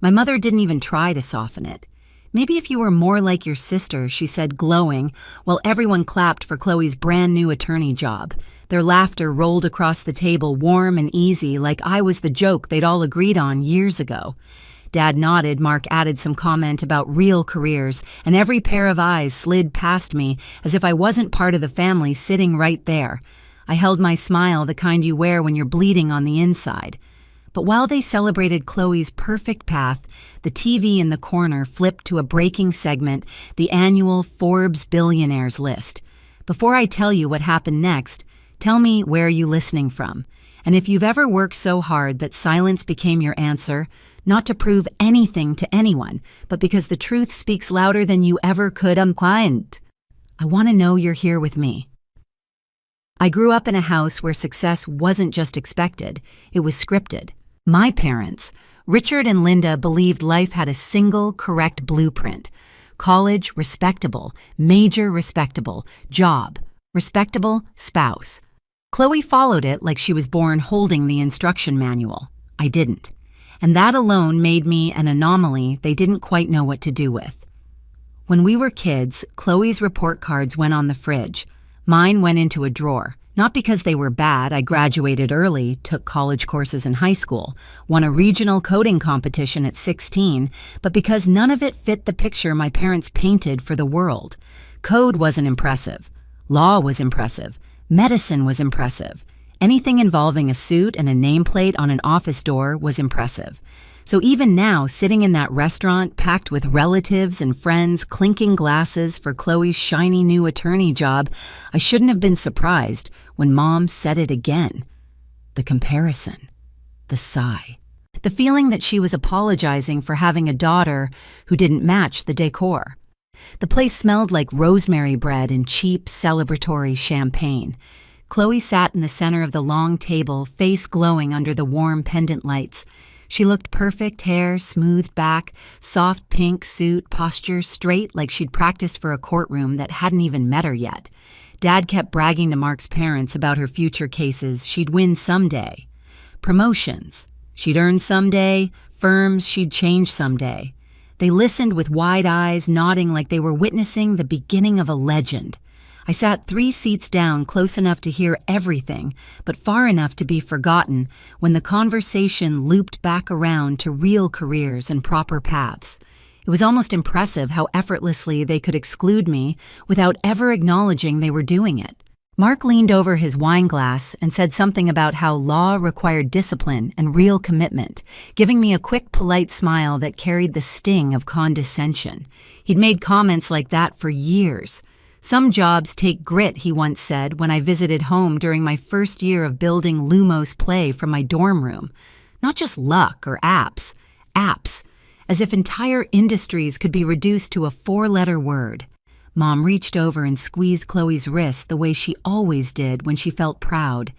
My mother didn't even try to soften it. "Maybe if you were more like your sister," she said, glowing, while everyone clapped for Chloe's brand new attorney job. Their laughter rolled across the table, warm and easy, like I was the joke they'd all agreed on years ago. Dad nodded. Mark added some comment about real careers, and every pair of eyes slid past me as if I wasn't part of the family sitting right there. I held my smile, the kind you wear when you're bleeding on the inside. But while they celebrated Chloe's perfect path, the TV in the corner flipped to a breaking segment, the annual Forbes Billionaires List. Before I tell you what happened next, tell me where you're listening from. And if you've ever worked so hard that silence became your answer, not to prove anything to anyone, but because the truth speaks louder than you ever could, I want to know you're here with me. I grew up in a house where success wasn't just expected, it was scripted. My parents, Richard and Linda, believed life had a single correct blueprint. College, respectable; major, respectable; job, respectable; spouse. Chloe followed it like she was born holding the instruction manual. I didn't. And that alone made me an anomaly they didn't quite know what to do with. When we were kids, Chloe's report cards went on the fridge. Mine went into a drawer. Not because they were bad. I graduated early, took college courses in high school, won a regional coding competition at 16, but because none of it fit the picture my parents painted for the world. Code wasn't impressive. Law was impressive. Medicine was impressive. Anything involving a suit and a nameplate on an office door was impressive. So even now, sitting in that restaurant packed with relatives and friends clinking glasses for Chloe's shiny new attorney job, I shouldn't have been surprised when Mom said it again. The comparison. The sigh. The feeling that she was apologizing for having a daughter who didn't match the decor. The place smelled like rosemary bread and cheap celebratory champagne. Chloe sat in the center of the long table, face glowing under the warm pendant lights. She looked perfect, hair smoothed back, soft pink suit, posture straight like she'd practiced for a courtroom that hadn't even met her yet. Dad kept bragging to Mark's parents about her future cases she'd win someday. Promotions she'd earn someday, firms she'd change someday. They listened with wide eyes, nodding like they were witnessing the beginning of a legend. I sat 3 seats down, close enough to hear everything, but far enough to be forgotten when the conversation looped back around to real careers and proper paths. It was almost impressive how effortlessly they could exclude me without ever acknowledging they were doing it. Mark leaned over his wine glass and said something about how law required discipline and real commitment, giving me a quick, polite smile that carried the sting of condescension. He'd made comments like that for years. "Some jobs take grit," he once said when I visited home during my first year of building Lumos Play from my dorm room. Not just luck or apps. As if entire industries could be reduced to a 4-letter word. Mom reached over and squeezed Chloe's wrist the way she always did when she felt proud.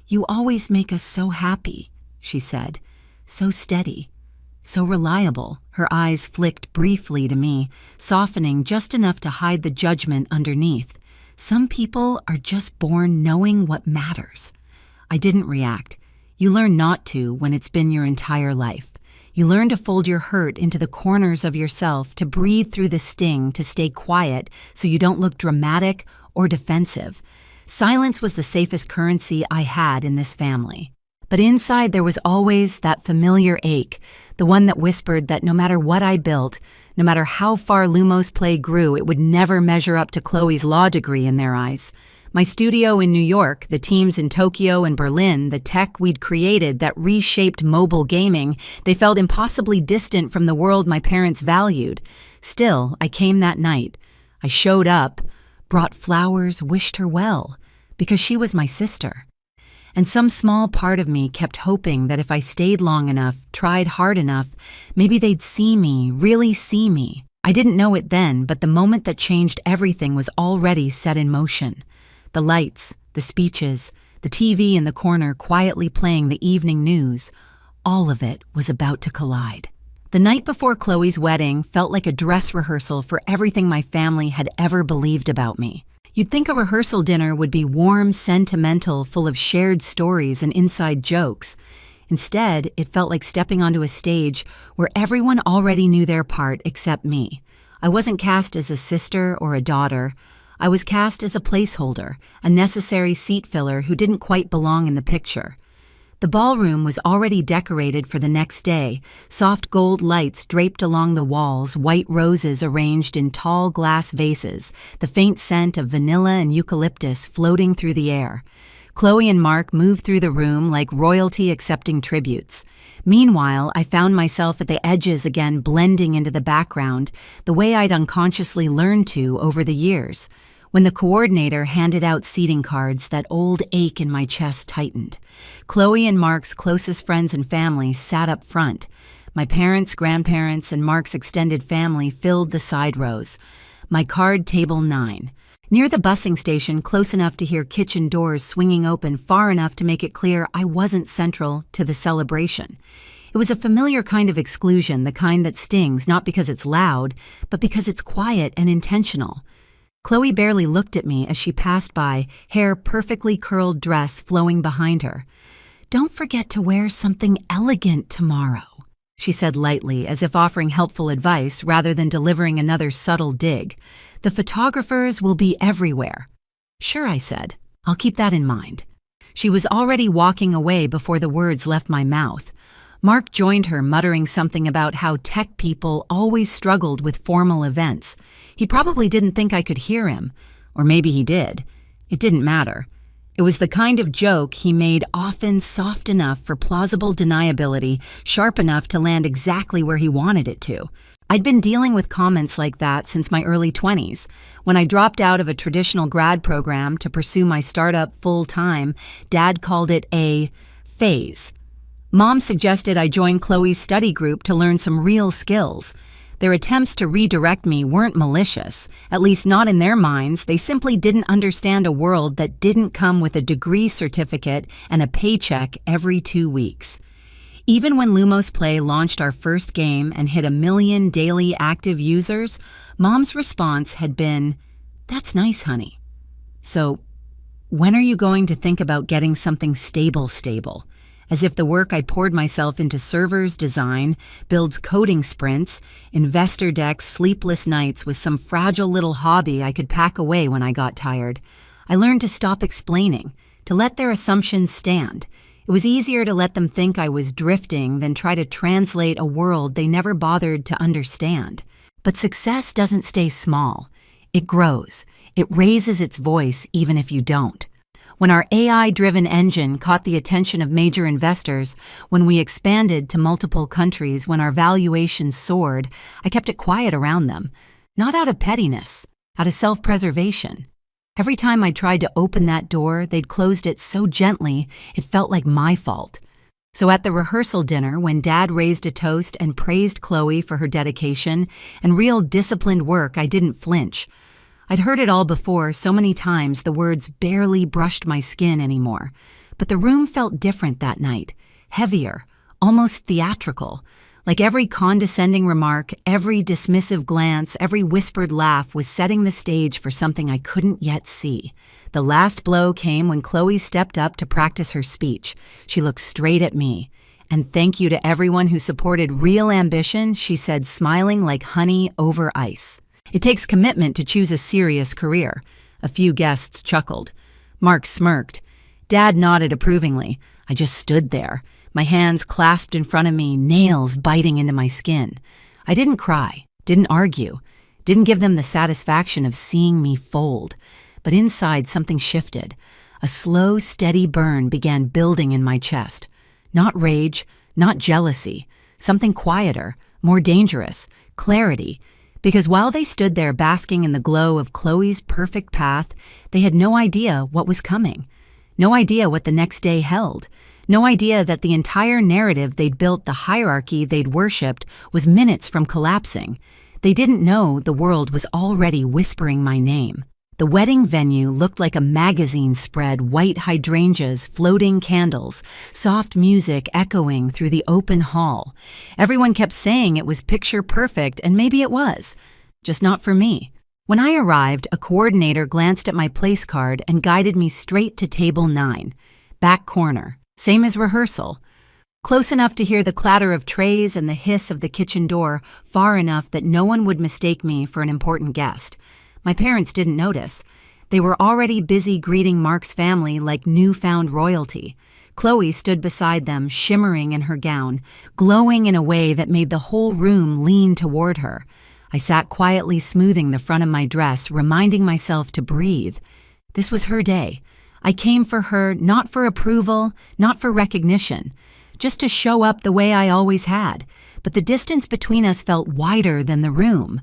"You always make us so happy," she said. "So steady. So reliable." Her eyes flicked briefly to me, softening just enough to hide the judgment underneath. "Some people are just born knowing what matters." I didn't react. You learn not to when it's been your entire life. You learn to fold your hurt into the corners of yourself, to breathe through the sting, to stay quiet so you don't look dramatic or defensive. Silence was the safest currency I had in this family. But inside there was always that familiar ache, the one that whispered that no matter what I built, no matter how far Lumos Play grew, it would never measure up to Chloe's law degree in their eyes. My studio in New York, the teams in Tokyo and Berlin, the tech we'd created that reshaped mobile gaming, they felt impossibly distant from the world my parents valued. Still, I came that night. I showed up, brought flowers, wished her well, because she was my sister. And some small part of me kept hoping that if I stayed long enough, tried hard enough, maybe they'd see me, really see me. I didn't know it then, but the moment that changed everything was already set in motion. The lights, the speeches, the TV in the corner quietly playing the evening news, all of it was about to collide. The night before Chloe's wedding felt like a dress rehearsal for everything my family had ever believed about me. You'd think a rehearsal dinner would be warm, sentimental, full of shared stories and inside jokes. Instead, it felt like stepping onto a stage where everyone already knew their part except me. I wasn't cast as a sister or a daughter. I was cast as a placeholder, a necessary seat filler who didn't quite belong in the picture. The ballroom was already decorated for the next day, soft gold lights draped along the walls, white roses arranged in tall glass vases, the faint scent of vanilla and eucalyptus floating through the air. Chloe and Mark moved through the room like royalty accepting tributes. Meanwhile, I found myself at the edges again, blending into the background, the way I'd unconsciously learned to over the years. When the coordinator handed out seating cards, that old ache in my chest tightened. Chloe and Mark's closest friends and family sat up front. My parents, grandparents, and Mark's extended family filled the side rows. My card, table 9. Near the busing station, close enough to hear kitchen doors swinging open, far enough to make it clear I wasn't central to the celebration. It was a familiar kind of exclusion, the kind that stings not because it's loud, but because it's quiet and intentional. Chloe barely looked at me as she passed by, hair perfectly curled, dress flowing behind her. "Don't forget to wear something elegant tomorrow," she said lightly, as if offering helpful advice rather than delivering another subtle dig. "The photographers will be everywhere." "Sure," I said. "I'll keep that in mind." She was already walking away before the words left my mouth. Mark joined her, muttering something about how tech people always struggled with formal events. He probably didn't think I could hear him. Or maybe he did. It didn't matter. It was the kind of joke he made, often soft enough for plausible deniability, sharp enough to land exactly where he wanted it to. I'd been dealing with comments like that since my early 20s. When I dropped out of a traditional grad program to pursue my startup full-time, Dad called it a phase. Mom suggested I join Chloe's study group to learn some real skills. Their attempts to redirect me weren't malicious, at least not in their minds. They simply didn't understand a world that didn't come with a degree certificate and a paycheck every 2 weeks. Even when Lumos Play launched our first game and hit 1 million daily active users, Mom's response had been, "That's nice, honey. So, when are you going to think about getting something stable?" As if the work I poured myself into servers design, builds coding sprints, investor decks, sleepless nights was some fragile little hobby I could pack away when I got tired. I learned to stop explaining, to let their assumptions stand. It was easier to let them think I was drifting than try to translate a world they never bothered to understand. But success doesn't stay small. It grows. It raises its voice even if you don't. When our AI-driven engine caught the attention of major investors, when we expanded to multiple countries, when our valuations soared, I kept it quiet around them. Not out of pettiness, out of self-preservation. Every time I tried to open that door, they'd closed it so gently, it felt like my fault. So at the rehearsal dinner, when Dad raised a toast and praised Chloe for her dedication and real disciplined work, I didn't flinch. I'd heard it all before so many times the words barely brushed my skin anymore. But the room felt different that night, heavier, almost theatrical. Like every condescending remark, every dismissive glance, every whispered laugh was setting the stage for something I couldn't yet see. The last blow came when Chloe stepped up to practice her speech. She looked straight at me. "And thank you to everyone who supported real ambition," she said, smiling like honey over ice. "It takes commitment to choose a serious career." A few guests chuckled. Mark smirked. Dad nodded approvingly. I just stood there, my hands clasped in front of me, nails biting into my skin. I didn't cry, didn't argue, didn't give them the satisfaction of seeing me fold. But inside something shifted. A slow, steady burn began building in my chest. Not rage, not jealousy, something quieter, more dangerous, clarity. Because while they stood there basking in the glow of Chloe's perfect path, they had no idea what was coming. No idea what the next day held. No idea that the entire narrative they'd built, the hierarchy they'd worshipped, was minutes from collapsing. They didn't know the world was already whispering my name. The wedding venue looked like a magazine spread, white hydrangeas, floating candles, soft music echoing through the open hall. Everyone kept saying it was picture perfect, and maybe it was. Just not for me. When I arrived, a coordinator glanced at my place card and guided me straight to table 9. Back corner. Same as rehearsal. close enough to hear the clatter of trays and the hiss of the kitchen door, far enough that no one would mistake me for an important guest. My parents didn't notice. They were already busy greeting Mark's family like newfound royalty. Chloe stood beside them, shimmering in her gown, glowing in a way that made the whole room lean toward her. I sat quietly smoothing the front of my dress, reminding myself to breathe. This was her day. I came for her, not for approval, not for recognition, just to show up the way I always had. But the distance between us felt wider than the room.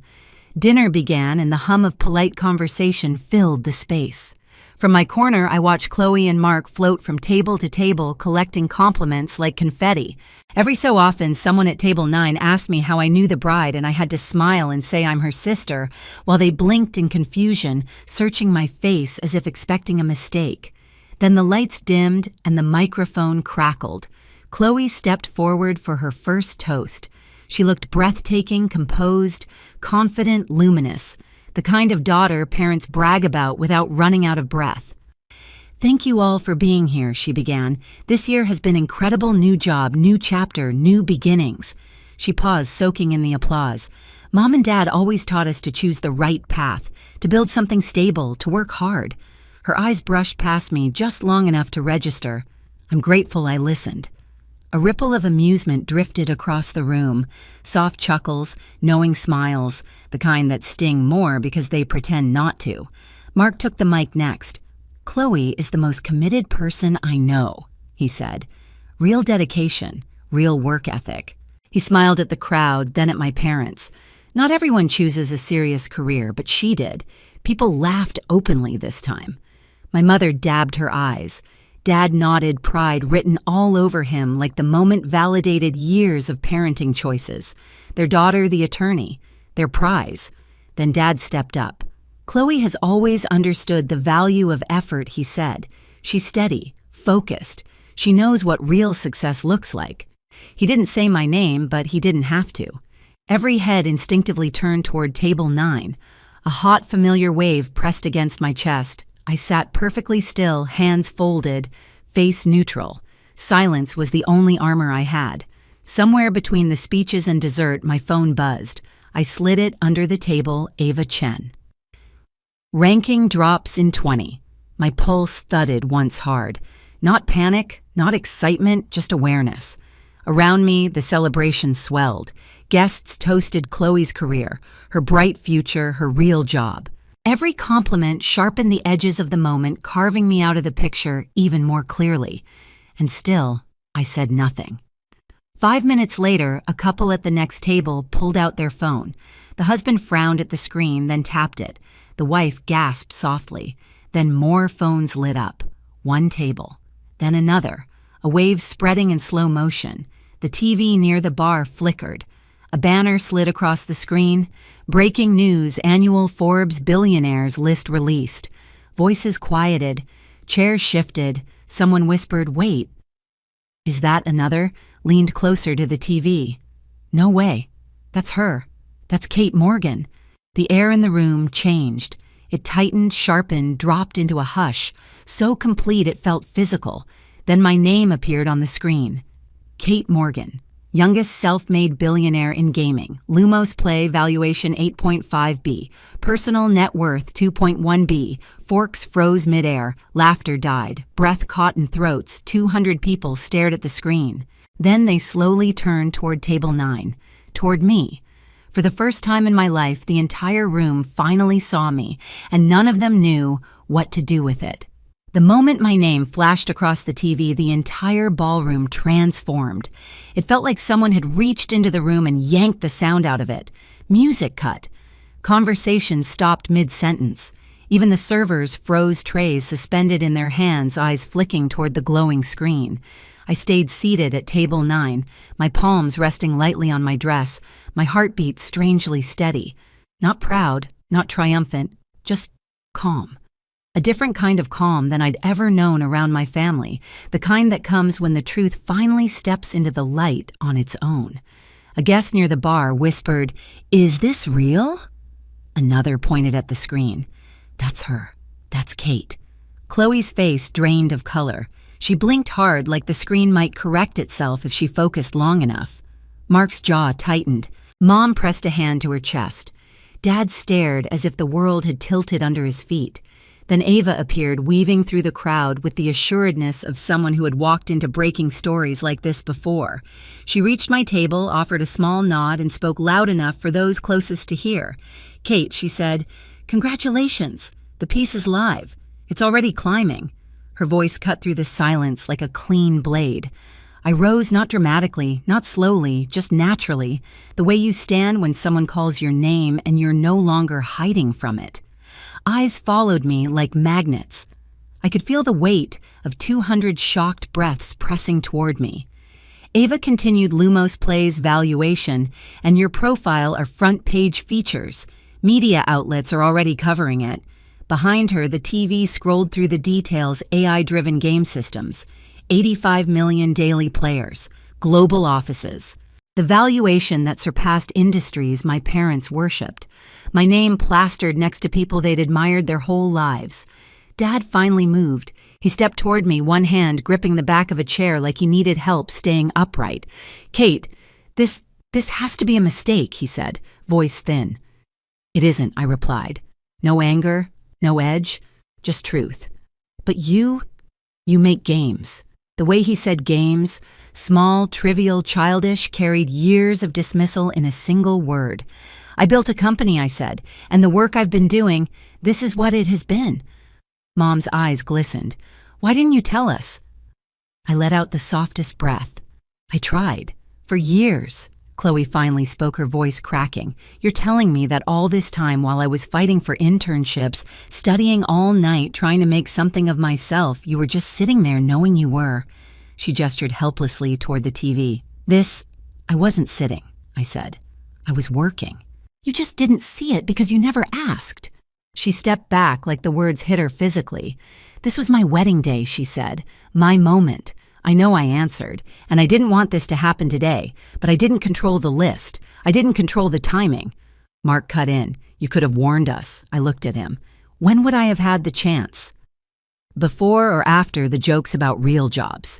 Dinner began and the hum of polite conversation filled the space. From my corner, I watched Chloe and Mark float from table to table, collecting compliments like confetti. Every so often, someone at table 9 asked me how I knew the bride, and I had to smile and say I'm her sister, while they blinked in confusion, searching my face as if expecting a mistake. Then the lights dimmed and the microphone crackled. Chloe stepped forward for her first toast. She looked breathtaking, composed, confident, luminous. The kind of daughter parents brag about without running out of breath. "Thank you all for being here," she began. "This year has been incredible. New job, new chapter, new beginnings." She paused, soaking in the applause. "Mom and Dad always taught us to choose the right path, to build something stable, to work hard." Her eyes brushed past me just long enough to register. I'm grateful I listened. A ripple of amusement drifted across the room. Soft chuckles, knowing smiles, the kind that sting more because they pretend not to. Mark took the mic next. "Chloe is the most committed person I know," he said. "Real dedication, real work ethic." He smiled at the crowd, then at my parents. Not everyone chooses a serious career, but she did. People laughed openly this time. My mother dabbed her eyes. Dad nodded, pride written all over him like the moment validated years of parenting choices. Their daughter, the attorney. Their prize. Then Dad stepped up. "Chloe has always understood the value of effort," he said. "She's steady, focused. She knows what real success looks like." He didn't say my name, but he didn't have to. Every head instinctively turned toward table 9. A hot, familiar wave pressed against my chest. I sat perfectly still, hands folded, face neutral. Silence was the only armor I had. Somewhere between the speeches and dessert, my phone buzzed. I slid it under the table, Ava Chen. Ranking drops in 20. My pulse thudded once hard. Not panic, not excitement, just awareness. Around me, the celebration swelled. Guests toasted Chloe's career, her bright future, her real job. Every compliment sharpened the edges of the moment, carving me out of the picture even more clearly. And still, I said nothing. 5 minutes later, a couple at the next table pulled out their phone. The husband frowned at the screen, then tapped it. The wife gasped softly. Then more phones lit up. One table. Then another. A wave spreading in slow motion. The TV near the bar flickered. A banner slid across the screen. "Breaking news, annual Forbes Billionaires List released." Voices quieted. Chairs shifted. Someone whispered, "Wait." "Is that another?" Leaned closer to the TV. "No way. That's her. That's Kate Morgan." The air in the room changed. It tightened, sharpened, dropped into a hush, so complete it felt physical. Then my name appeared on the screen. Kate Morgan. Youngest self-made billionaire in gaming. Lumos Play valuation 8.5 B. Personal net worth 2.1 B. Forks froze midair. Laughter died. Breath caught in throats. 200 people stared at the screen. Then they slowly turned toward table 9. Toward me. For the first time in my life, the entire room finally saw me, and none of them knew what to do with it. The moment my name flashed across the TV, the entire ballroom transformed. It felt like someone had reached into the room and yanked the sound out of it. Music cut. Conversation stopped mid-sentence. Even the servers froze trays suspended in their hands, eyes flicking toward the glowing screen. I stayed seated at table 9, my palms resting lightly on my dress, my heartbeat strangely steady. Not proud, not triumphant, just calm. A different kind of calm than I'd ever known around my family, the kind that comes when the truth finally steps into the light on its own. A guest near the bar whispered, "Is this real?" Another pointed at the screen. "That's her. That's Kate." Chloe's face drained of color. She blinked hard like the screen might correct itself if she focused long enough. Mark's jaw tightened. Mom pressed a hand to her chest. Dad stared as if the world had tilted under his feet. Then Ava appeared, weaving through the crowd with the assuredness of someone who had walked into breaking stories like this before. She reached my table, offered a small nod, and spoke loud enough for those closest to hear. "Kate," she said, "congratulations. The piece is live. It's already climbing." Her voice cut through the silence like a clean blade. I rose, not dramatically, not slowly, just naturally, the way you stand when someone calls your name and you're no longer hiding from it. Eyes followed me like magnets. I could feel the weight of 200 shocked breaths pressing toward me. Ava continued. "Lumos Play's valuation and your profile are front-page features. Media outlets are already covering it." Behind her, the TV scrolled through the details. AI-driven game systems, 85 million daily players, global offices. The valuation that surpassed industries my parents worshipped. My name plastered next to people they'd admired their whole lives. Dad finally moved. He stepped toward me, one hand gripping the back of a chair like he needed help staying upright. "Kate, this has to be a mistake," he said, voice thin. "It isn't," I replied. No anger, no edge, just truth. "But you make games." The way he said games, small, trivial, childish, carried years of dismissal in a single word. "I built a company," I said, "and the work I've been doing, this is what it has been." Mom's eyes glistened. "Why didn't you tell us?" I let out the softest breath. "I tried. For years." Chloe finally spoke, her voice cracking. "You're telling me that all this time while I was fighting for internships, studying all night, trying to make something of myself, you were just sitting there knowing you were." She gestured helplessly toward the TV. I wasn't sitting," I said. "I was working." "You just didn't see it because you never asked." She stepped back like the words hit her physically. "This was my wedding day," she said. "My moment." I know I answered, and I didn't want this to happen today, but I didn't control the list. I didn't control the timing. Mark cut in. "You could have warned us." I looked at him. "When would I have had the chance?" "Before or after the jokes about real jobs?"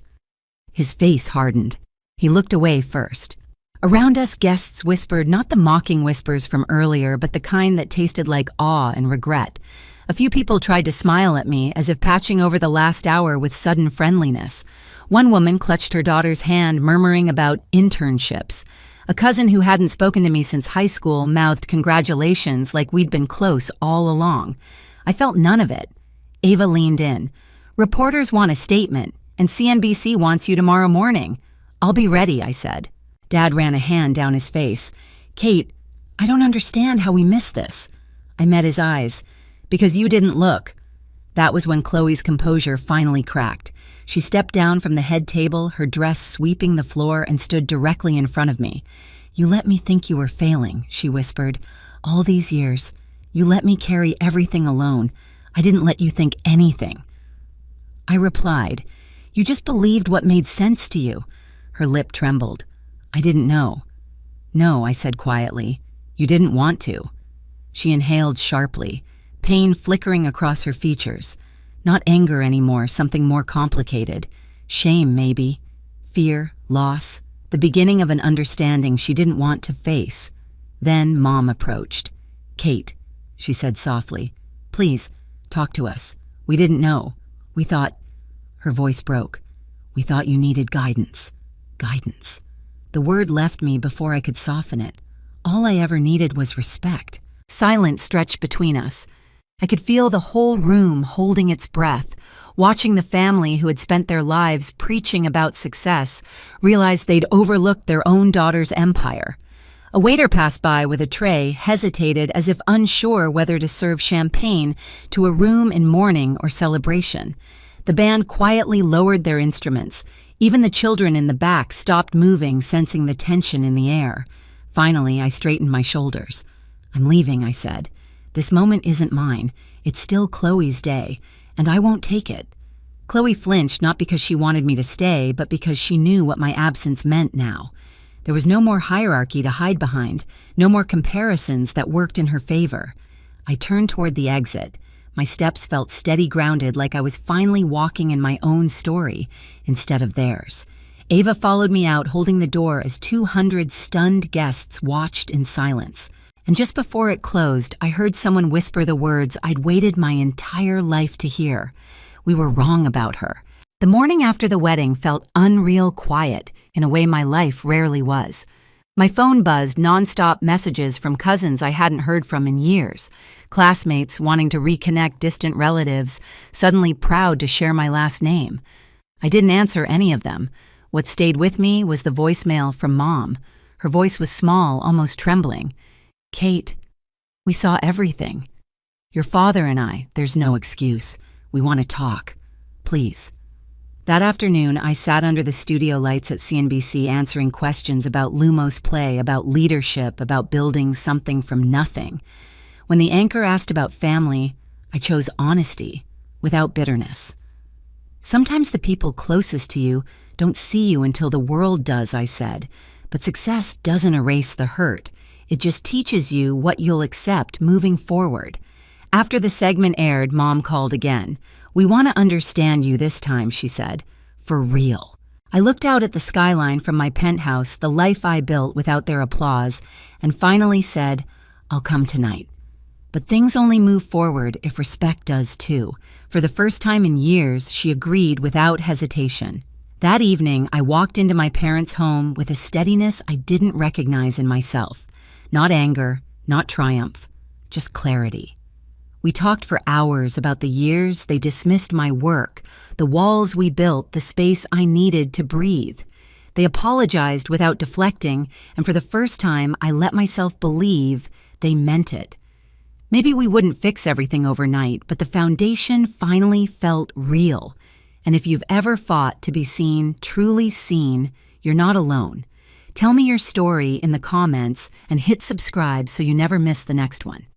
His face hardened. He looked away first. Around us, guests whispered, not the mocking whispers from earlier, but the kind that tasted like awe and regret. A few people tried to smile at me, as if patching over the last hour with sudden friendliness. One woman clutched her daughter's hand, murmuring about internships. A cousin who hadn't spoken to me since high school mouthed congratulations like we'd been close all along. I felt none of it. Ava leaned in. "Reporters want a statement, and CNBC wants you tomorrow morning." "I'll be ready," I said. Dad ran a hand down his face. "Kate, I don't understand how we missed this." I met his eyes. "Because you didn't look." That was when Chloe's composure finally cracked. She stepped down from the head table, her dress sweeping the floor, and stood directly in front of me. "You let me think you were failing," she whispered. "All these years. You let me carry everything alone. I didn't let you think anything." I replied, "You just believed what made sense to you." Her lip trembled. "I didn't know." "No," I said quietly. "You didn't want to." She inhaled sharply, pain flickering across her features. Not anger anymore, something more complicated. Shame, maybe. Fear, loss, the beginning of an understanding she didn't want to face. Then Mom approached. "Kate," she said softly, "please, talk to us. We didn't know. We thought—" Her voice broke. "We thought you needed guidance." Guidance. The word left me before I could soften it. All I ever needed was respect. Silence stretched between us. I could feel the whole room holding its breath, watching the family who had spent their lives preaching about success realize they'd overlooked their own daughter's empire. A waiter passed by with a tray, hesitated as if unsure whether to serve champagne to a room in mourning or celebration. The band quietly lowered their instruments. Even the children in the back stopped moving, sensing the tension in the air. Finally, I straightened my shoulders. "I'm leaving," I said. "This moment isn't mine. It's still Chloe's day, and I won't take it." Chloe flinched, not because she wanted me to stay, but because she knew what my absence meant now. There was no more hierarchy to hide behind, no more comparisons that worked in her favor. I turned toward the exit. My steps felt steady grounded, like I was finally walking in my own story instead of theirs. Ava followed me out, holding the door as 200 stunned guests watched in silence. And just before it closed, I heard someone whisper the words I'd waited my entire life to hear. We were wrong about her. The morning after the wedding felt unreal quiet, in a way my life rarely was. My phone buzzed nonstop messages from cousins I hadn't heard from in years, classmates wanting to reconnect distant relatives, suddenly proud to share my last name. I didn't answer any of them. What stayed with me was the voicemail from Mom. Her voice was small, almost trembling. "Kate, we saw everything. Your father and I, there's no excuse. We want to talk. Please." That afternoon, I sat under the studio lights at CNBC answering questions about Lumos play, about leadership, about building something from nothing. When the anchor asked about family, I chose honesty, without bitterness. "Sometimes the people closest to you don't see you until the world does," I said. "But success doesn't erase the hurt. It just teaches you what you'll accept moving forward." After the segment aired, Mom called again. "We want to understand you this time," she said. "For real." I looked out at the skyline from my penthouse, the life I built without their applause, and finally said, "I'll come tonight." But things only move forward if respect does too. For the first time in years, she agreed without hesitation. That evening, I walked into my parents' home with a steadiness I didn't recognize in myself. Not anger, not triumph, just clarity. We talked for hours about the years they dismissed my work, the walls we built, the space I needed to breathe. They apologized without deflecting, and for the first time, I let myself believe they meant it. Maybe we wouldn't fix everything overnight, but the foundation finally felt real. And if you've ever fought to be seen, truly seen, you're not alone. Tell me your story in the comments and hit subscribe so you never miss the next one.